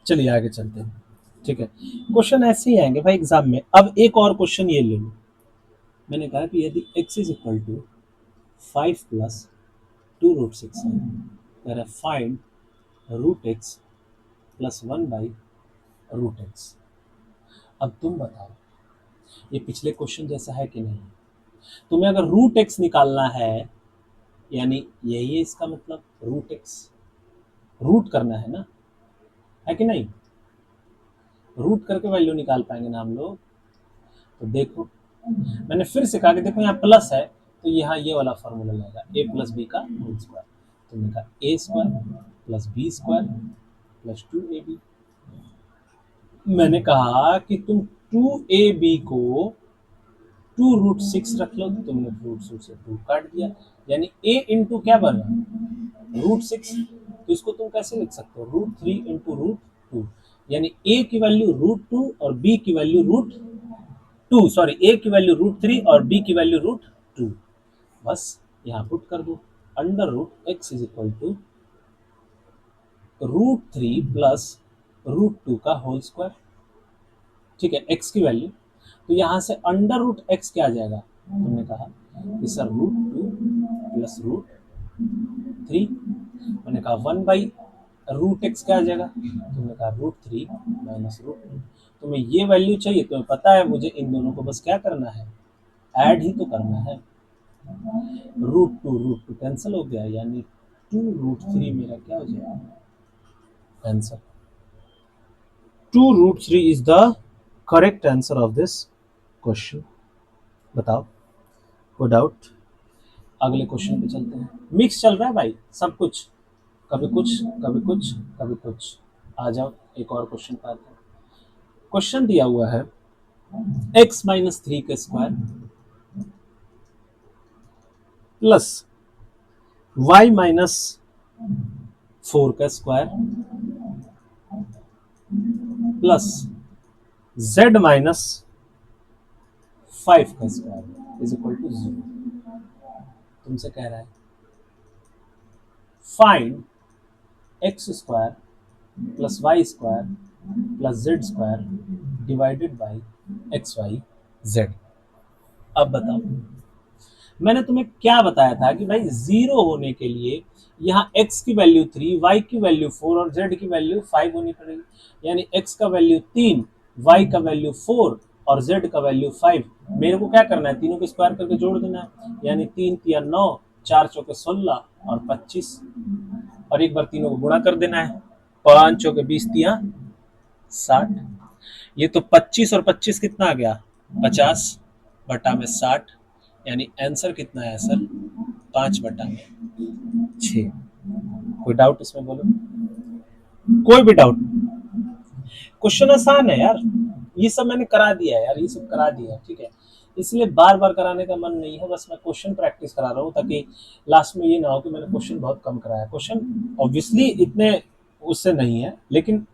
चलिए आगे चलते हैं, ठीक है। क्वेश्चन ऐसे ही आएंगे भाई एग्जाम में। अब एक और क्वेश्चन ये ले लो, मैंने कहा कि यदि x is equal to 5 plus 2√6 है, कह रहा है फाइंड √x प्लस 1/√x। अब तुम बताओ ये पिछले क्वेश्चन जैसा है कि नहीं? तुम्हें अगर √x निकालना है, यानी यही है इसका मतलब, √x रूट करना है ना, है कि नहीं? रूट करके वैल्यू निकाल पाएंगे ना हम लोग। तो देखो मैंने फिर से कहा कि देखो यहाँ प्लस है तो यहाँ ये वाला फॉर्मूला लगेगा, a प्लस बी का होल स्क्वायर। तुमने कहा a² plus b² plus 2ab। मैंने कहा कि तुम 2ab को 2√6 रख लो, तुमने √6 से 2 काट दिया, यानी a इंटू क्या बना, √6। तो इसको तुम कैसे लिख सकते हो, √3 इंटू √2, यानी a की वैल्यू √2 और b की वैल्यू √2, सॉरी a की वैल्यू √3 और b की वैल्यू √2। बस यहाँ पुट कर दो, √x is equal to √3 plus √2 का होल स्क्वायर, ठीक है, x की वैल्यू। तो यहाँ से √x क्या आ जाएगा, तुमने कहा कि सर √2 प्लस √3। मैंने कहा 1/√x क्या आ जाएगा, तुमने कहा √3 माइनस √2। तुम्हें ये वैल्यू चाहिए, तुम्हें पता है मुझे इन दोनों को बस क्या करना है, ऐड ही तो करना है। √2 कैंसिल हो गया, यानी 2√3 मेरा क्या हो जाएगा answer. 2√3 is the correct answer of this question. बताओ, कोई डाउट? अगले क्वेश्चन पे चलते हैं। मिक्स चल रहा है भाई सब कुछ, कभी कुछ कभी कुछ कभी कुछ। आ जाओ एक और क्वेश्चन पे आते हैं। क्वेश्चन दिया हुआ है x-3 का स्क्वायर प्लस y-4 का स्क्वायर प्लस z-5 का स्क्वायर इज इक्वल टू 0। तुमसे कह रहा है find x² plus y² plus z² divided by xy/z। अब बताओ, मैंने तुम्हें क्या बताया था कि भाई 0 होने के लिए यहाँ x की वैल्यू 3, y की वैल्यू 4 और z की वैल्यू 5 होनी पड़ेगी। यानी x का वैल्यू 3, y का वैल्यू 4 और z का वैल्यू 5। मेरे को क्या करना है, तीनों को स्क्वायर करके जोड़ देना है, यानी 3 तिया 9, 4 चौके 16 और 25, और एक बार तीनों को गुणा कर देना है, 5 चौके 20 तिया 60। ये तो 25 और 25 कितना आ गया, 50 बटा में 60, यानी आंसर कितना है सर, 5 बटा में 6। कोई डाउट इसमें बोलो, कोई भी डाउट? क्वेश्चन आसान है यार, ये सब मैंने करा दिया है यार, ये सब करा दिया है, ठीक है। इसलिए बार बार कराने का मन नहीं है, बस मैं क्वेश्चन प्रैक्टिस करा रहा हूँ ताकि लास्ट में ये ना हो कि मैंने क्वेश्चन बहुत कम कराया। क्वेश्चन ऑब्वियसली इतने उससे नहीं है, लेकिन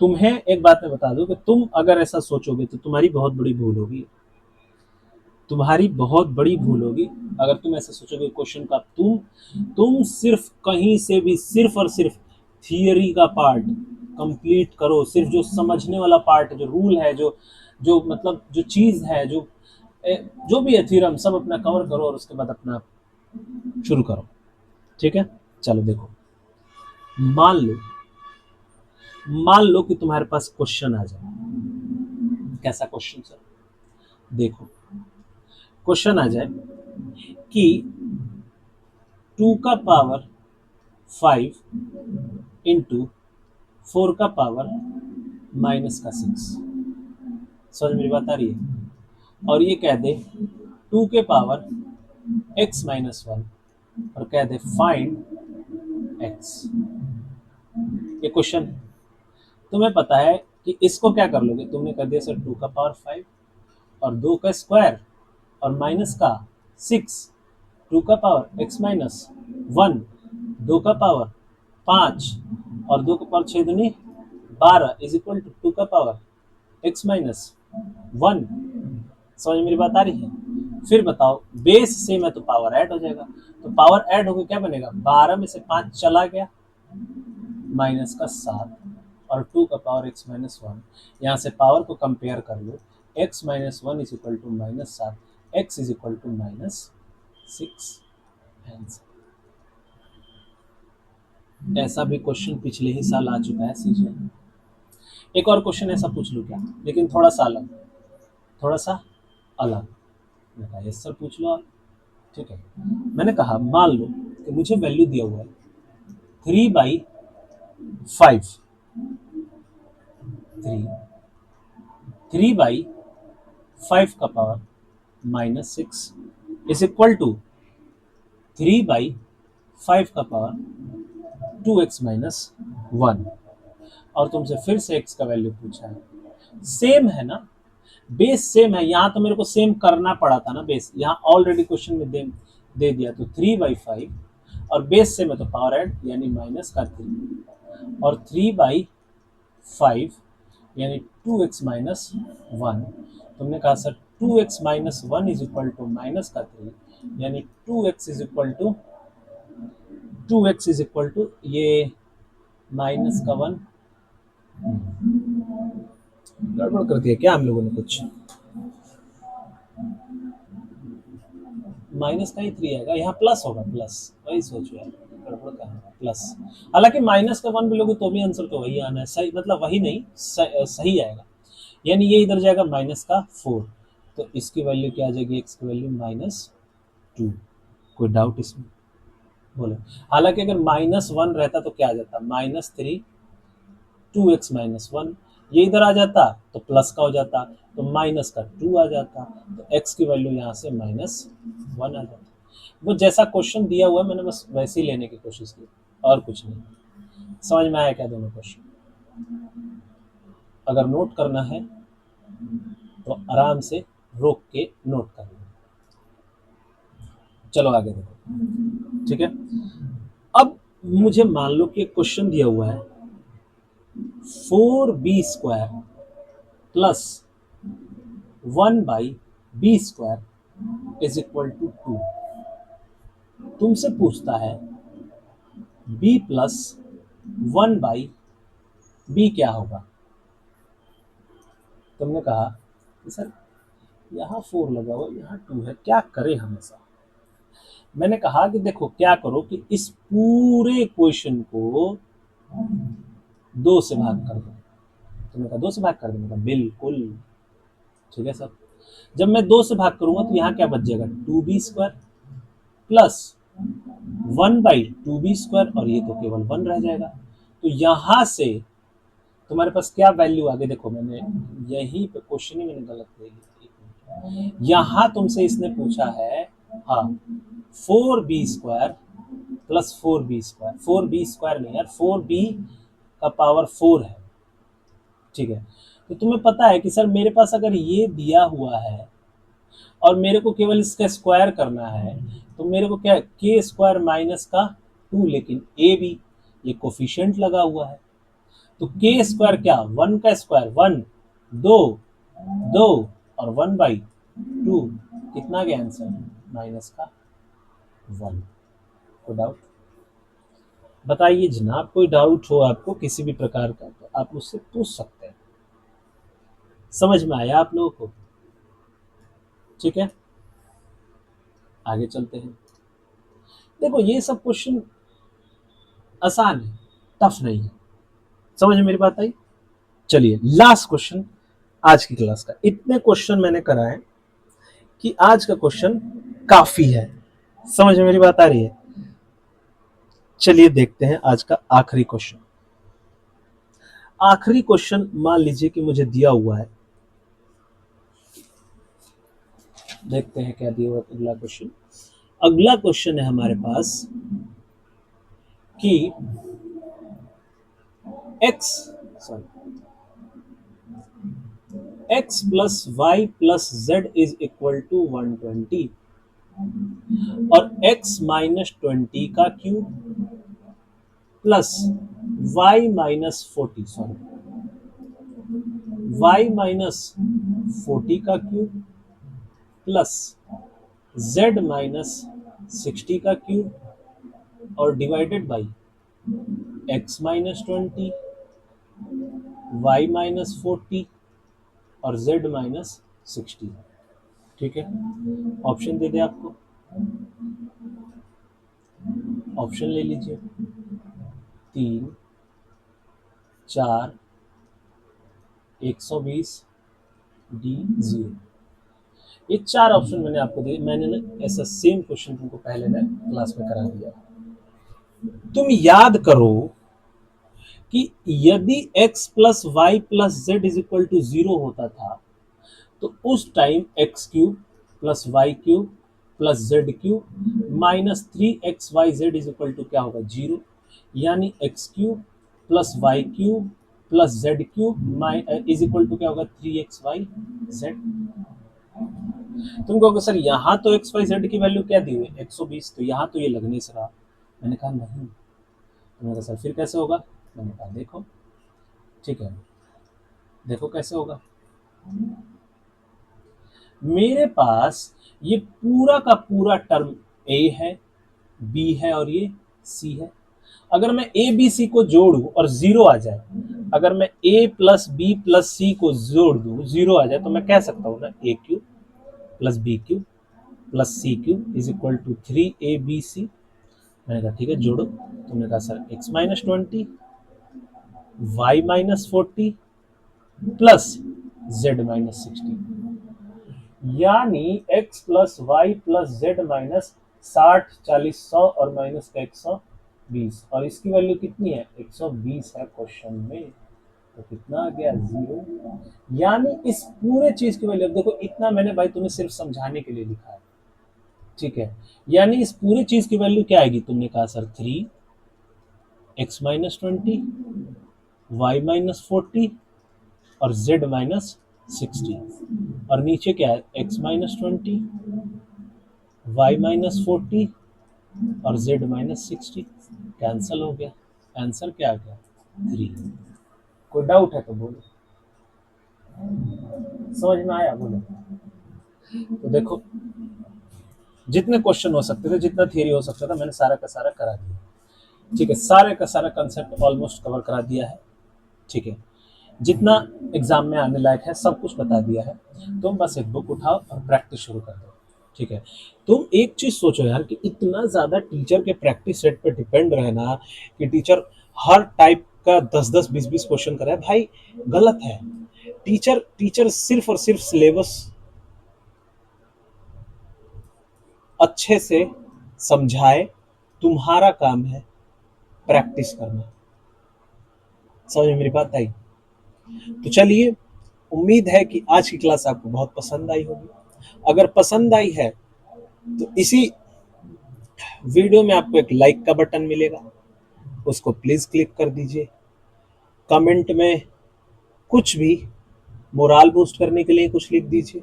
तुम्हें एक बात मैं बता दूं कि तुम अगर ऐसा सोचोगे तो तुम्हारी बहुत बड़ी भूल होगी, तुम्हारी बहुत बड़ी भूल होगी अगर तुम ऐसा सोचोगे क्वेश्चन का। तुम सिर्फ कहीं से भी सिर्फ और सिर्फ थियरी का पार्ट कंप्लीट करो, सिर्फ जो समझने वाला पार्ट, जो रूल है, जो जो मतलब जो चीज है, जो भी है थ्योरम, सब अपना कवर करो और उसके बाद अपना शुरू करो। ठीक है, चलो देखो, मान लो मान लो कि तुम्हारे पास क्वेश्चन आ जाए। कैसा क्वेश्चन सर? देखो, क्वेश्चन आ जाए कि 2 का पावर 5 इंटू 4 का पावर -6। समझ मेरी बात आ रही है? और ये कह दे 2 के पावर x-1 और कह दे फाइंड x। ये क्वेश्चन, तुम्हें पता है कि इसको क्या कर लोगे, तुमने कर दिया सर 2 का पावर 5 और 2 का स्क्वायर और माइनस का 6, 2 का पावर x-1, 2 का पावर 5 और 2 का पावर 6 दूनी 12 इज इक्वल टू 2 का पावर x-1। समझ मेरी बात आ रही है? फिर बताओ, बेस सेम है तो पावर ऐड हो जाएगा, तो पावर ऐड होकर क्या बनेगा, 12 में से 5 चला गया, माइनस का 7 और 2 का पावर x-1। यहाँ से पावर को कंपेयर कर लो, x-1 is equal to -7, x is equal to -6। ऐसा भी क्वेश्चन पिछले ही साल आ चुका है सीजन में। एक और क्वेश्चन ऐसा पूछ लूँ क्या, लेकिन थोड़ा सा अलग, थोड़ा सा अलग। मैंने कहा यस सर पूछ लो आप। ठीक है, मैंने कहा मान लो कि मुझे वैल्यू दिया हुआ है 3/5, 3/5 का पावर -6 इज इक्वल टू 3/5 का पावर 2x-1। और तुमसे फिर से x का वैल्यू पूछा है, सेम है ना, बेस सेम है। यहाँ तो मेरे को सेम करना पड़ा था ना, बेस यहाँ ऑलरेडी क्वेश्चन में दे दिया, तो 3/5 और बेस सेम है तो पावर ऐड यानी -3 और 3/5 यानी 2x-1। तुमने कहा sir 2x-1 is equal to -3 यानी 2x इज इक्वल टू ये -1। गड़बड़ कर दिया क्या हम लोगों ने कुछ? माइनस का ही 3 आएगा, यहाँ प्लस होगा, प्लस, वही सोचो यार, गड़बड़ का है प्लस। हालांकि माइनस का 1 भी लोगे तो भी आंसर तो वही आना है, सही मतलब वही नहीं, सही आएगा। यानी ये इधर जाएगा -4, तो इसकी वैल्यू क्या आ जाएगी, एक्स की वैल्यू -2। कोई डाउट इसमें? बोलो। हालांकि अगर -1 रहता तो क्या आ जाता, -3 2x-1, ये इधर आ जाता तो प्लस का हो जाता, तो माइनस का 2 आ जाता, तो x की वैल्यू यहाँ से -1 आ जाती। वो जैसा क्वेश्चन दिया हुआ है मैंने बस वैसे ही लेने की कोशिश की, और कुछ नहीं। समझ में आया क्या दोनों क्वेश्चन? अगर नोट करना है तो आराम से रोक के नोट कर लो। चलो आगे देखो, ठीक है। अब मुझे मान लो कि क्वेश्चन दिया हुआ है 4b² plus 1/b² is equal to 2। तुमसे पूछता है b प्लस 1/b क्या होगा। तुमने कहा कि सर यहाँ 4 लगा हुआ, यहाँ 2 है, क्या करें हम ऐसा? मैंने कहा कि देखो क्या करो कि इस पूरे क्वेश्चन को 2 से भाग कर दो। तुमने कहा 2 से भाग कर दो, बिल्कुल ठीक है सर। जब मैं 2 से भाग करूंगा तो यहाँ क्या बच जाएगा, 2b² प्लस 1/2b² और ये तो केवल 1 रह जाएगा। तो यहाँ से तुम्हारे पास क्या वैल्यू आ गई, देखो मैंने यहीं पे क्वेश्चन ही मैंने गलत दे दिया। यहाँ तुमसे इसने पूछा है, हाँ 4b² प्लस 4b², 4b² नहीं यार, 4b का पावर 4 है। ठीक है, तो तुम्हें पता है कि सर मेरे पास अगर ये दिया हुआ है और मेरे को केवल इसका स्क्वायर करना है, तो मेरे को क्या के स्क्वायर माइनस का 2, लेकिन ए बी ये कोफिशिएंट लगा हुआ है, तो के स्क्वायर क्या 1 का स्क्वायर 1, 2 2 और 1/2, कितना गया आंसर माइनस का 1। कोई डाउट? बताइए जनाब, कोई डाउट हो आपको किसी भी प्रकार का तो आप मुझसे पूछ सकते हैं। समझ में आया आप लोगों को? ठीक है, आगे चलते हैं। देखो ये सब क्वेश्चन आसान है, टफ नहीं है। समझ में मेरी बात आई? चलिए लास्ट क्वेश्चन आज की क्लास का। इतने क्वेश्चन मैंने कराए कि आज का क्वेश्चन काफी है। समझ में मेरी बात आ रही है? चलिए देखते हैं आज का आखिरी क्वेश्चन। आखिरी क्वेश्चन मान लीजिए कि मुझे दिया हुआ है, देखते हैं क्या दिया हुआ अगला क्वेश्चन। अगला क्वेश्चन है हमारे पास कि x plus y plus z is equal to 120 और x माइनस 20 का cube plus y minus 40 y minus 40 का क्यूब प्लस z माइनस 60 का क्यूब और divided by x minus 20, y minus 40 और z माइनस 60। ठीक है, ऑप्शन दे दे आपको, ऑप्शन ले लीजिए 3, 4, 120, डी 0। ये 4 ऑप्शन मैंने आपको दिए। मैंने ना ऐसा सेम क्वेश्चन तुमको पहले ना क्लास में करा दिया। तुम याद करो कि यदि x plus y plus z is equal to 0 होता था तो उस time x cube plus y cube plus z cube minus 3xyz is equal to क्या होगा 0, यानी x cube plus y cube plus z cube is equal to क्या होगा 3xyz। तुम कहोगे सर यहाँ तो एक्स वाई जेड की वैल्यू क्या दी हुई 120, तो यहाँ तो ये लगने से रहा। मैंने कहा नहीं। तुमने कहा सर फिर कैसे होगा? मैंने कहा देखो, ठीक है देखो कैसे होगा। मेरे पास ये पूरा का पूरा टर्म a है, b है और ये c है। अगर मैं a b c को जोड़ूं और 0 आ जाए, अगर मैं a प्लस बी प्लस सी को जोड़ दूं 0 आ जाए, तो मैं कह सकता हूं ना a cube plus b cube plus c cube is equal to 3abc। मैंने कहा ठीक है जोड़ो। तुमने कहा sir x minus 20, y minus 40 plus z minus 60, यानी x plus y plus z minus 60, 40, 100 और माइनस का 120, और इसकी वैल्यू कितनी है 120 है क्वेश्चन में, तो कितना आ गया 0। यानी इस पूरे चीज की वैल्यू, देखो इतना मैंने भाई तुम्हें सिर्फ समझाने के लिए लिखा है, ठीक है। यानी इस पूरे चीज की वैल्यू क्या आएगी? तुमने कहा sir 3x minus 20, Y minus 40 और z माइनस 60, और नीचे क्या है x माइनस 20, y माइनस 40 और z माइनस 60। कैंसल हो गया, आंसर क्या आ गया 3। कोई डाउट है तो बोलो, समझ में आया बोलो। तो देखो जितने क्वेश्चन हो सकते थे, जितना थियरी हो सकता था, मैंने सारा का सारा करा दिया। ठीक है, सारे का सारा कंसेप्ट ऑलमोस्ट कवर करा दिया है। ठीक है, जितना एग्जाम में आने लायक है सब कुछ बता दिया है। तुम बस एक बुक उठाओ और प्रैक्टिस शुरू कर दो। ठीक है, तुम एक चीज सोचो यार कि इतना ज्यादा टीचर के प्रैक्टिस सेट पे डिपेंड रहना कि टीचर हर टाइप का 10-10, 20-20 क्वेश्चन कराए, भाई गलत है। टीचर टीचर सिर्फ और सिर्फ सिलेबस अच्छे से समझाए, तुम्हारा काम है प्रैक्टिस करना। समझ में मेरी बात आई? तो चलिए, उम्मीद है कि आज की क्लास आपको बहुत पसंद आई होगी। अगर पसंद आई है तो इसी वीडियो में आपको एक लाइक का बटन मिलेगा, उसको प्लीज क्लिक कर दीजिए। कमेंट में कुछ भी मोरल बूस्ट करने के लिए कुछ लिख दीजिए,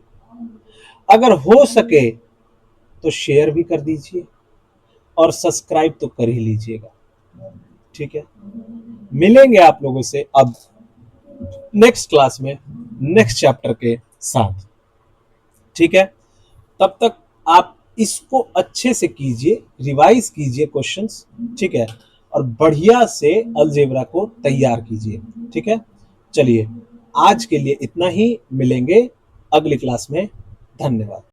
अगर हो सके तो शेयर भी कर दीजिए और सब्सक्राइब तो कर ही लीजिएगा। ठीक है, मिलेंगे आप लोगों से अब नेक्स्ट क्लास में नेक्स्ट चैप्टर के साथ। ठीक है, तब तक आप इसको अच्छे से कीजिए, रिवाइज कीजिए क्वेश्चंस। ठीक है, और बढ़िया से अलजेब्रा को तैयार कीजिए। ठीक है, चलिए आज के लिए इतना ही, मिलेंगे अगली क्लास में। धन्यवाद।